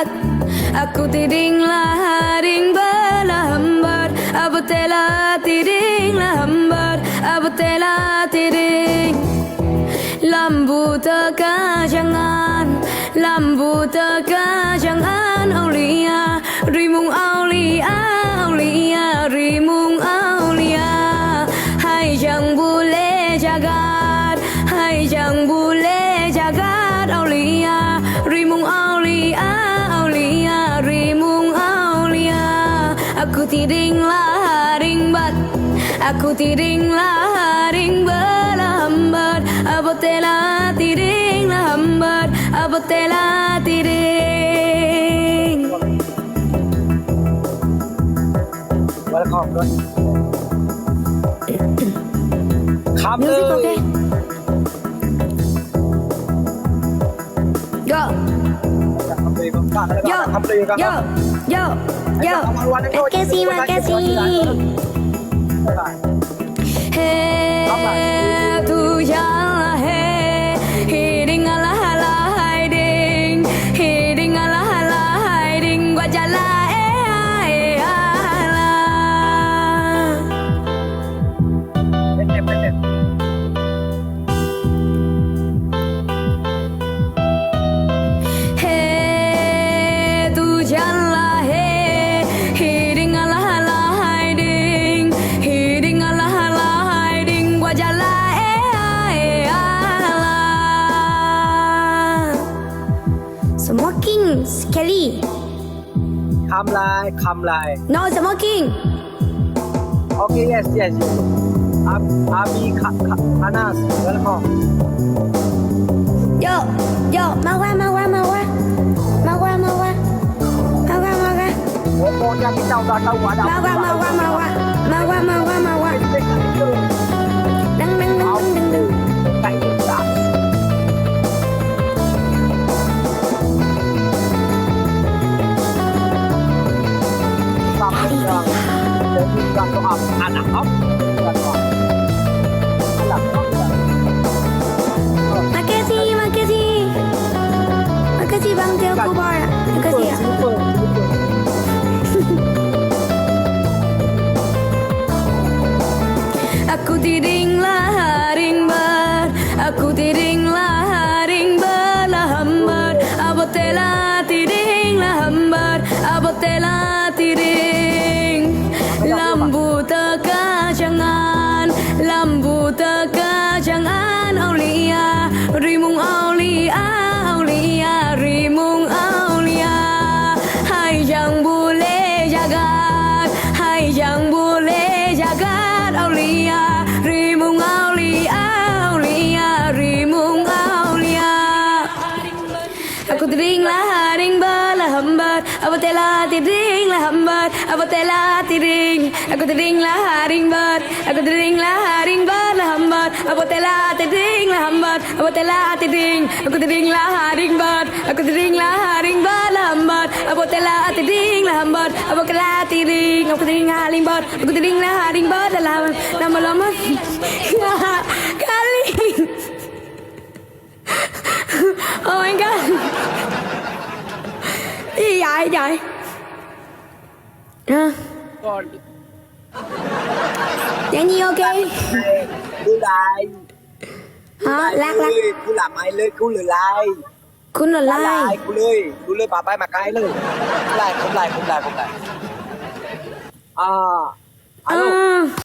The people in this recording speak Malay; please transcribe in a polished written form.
lambat. Aku tiding laharing berlambat. Aku telah tiding lambat. Aku telah tiding. Lambu teka jangan, lambu teka jangan aulia, rimung aulia, aulia, rimung aulia. Hai jangan boleh jagat, hai jangan boleh jagat aulia, rimung aulia, aulia, rimung aulia. Aku tiding laharing bat, aku tiding laharing berlambat. Aku telah tiding lambat, aku telah tiding. Welcome ด้วยคำเลย Music okay? Go. คำเลยก็คำเลยก็ Yo, คำเลยก็ yo, yo, yo. Makasih, makasih. Hey, tu janganlah hey, hiding ala ala hiding, hiding ala ala hiding, gua jalan ala. เป็นเด็กเป็นเด็ก Hey, tu janganlah hey, hiding ala ala hiding, hiding ala ala hiding, gua jalan ala. Smoking sekali. คำลายคำลาย No smoking. โอเค yes yes อาบีคานาส welcome Yo, yo, mawa, mawa, mawa, mawa, mawa, mawa, mawa, โอ้โหยาที่เจ้าตาเจ้าหัวดาว mawa, mawa, mawa, mawa, mawa, mawa. เด็กกันเลย Dang, dang, dang, dang, dang. ไก่ยิงสามสามเป็นยังเดี๋ยวมีการต้องอ่านนะครับกันก่อนหลังต้อง Makasih, makasih, makasih Bang Tio Kubar. Makasih ya. Aku tiding laharing bar, aku tiding laharing berlambat. Aku telah tiding lambat, aku telah tiding. Lambu teka jangan, lambu teka jangan aulia, rimung aulia, aulia, rimung aulia. Hai jangan boleh jagat, hai jangan boleh jagat aulia, rimung aulia, aulia, rimung aulia. Aku tiding laharing berlambat, aku telah tiding lambat, aku telah tiding. Aku tiding laharing bar, aku tiding laharing berlambat, aku telah tiding lambat, aku telah tiding. Aku tiding laharing bar, aku tiding laharing berlambat, aku telah tiding lambat, aku telah tiding. Aku tiding laharing bar, aku tiding laharing berlambat, lama-lama kali. Oh my god. Gì vậy trời? À, ก่อน Dạ Nhi ok. กูไลน์ Hả? Lát lát. กูหลับไม่เลยกูเลยไลน์ คุณlà ไล lai. น์กูเลยป่าไปมาไกลเลยไลน์ผมไลน์อ่าฮัลโหล À,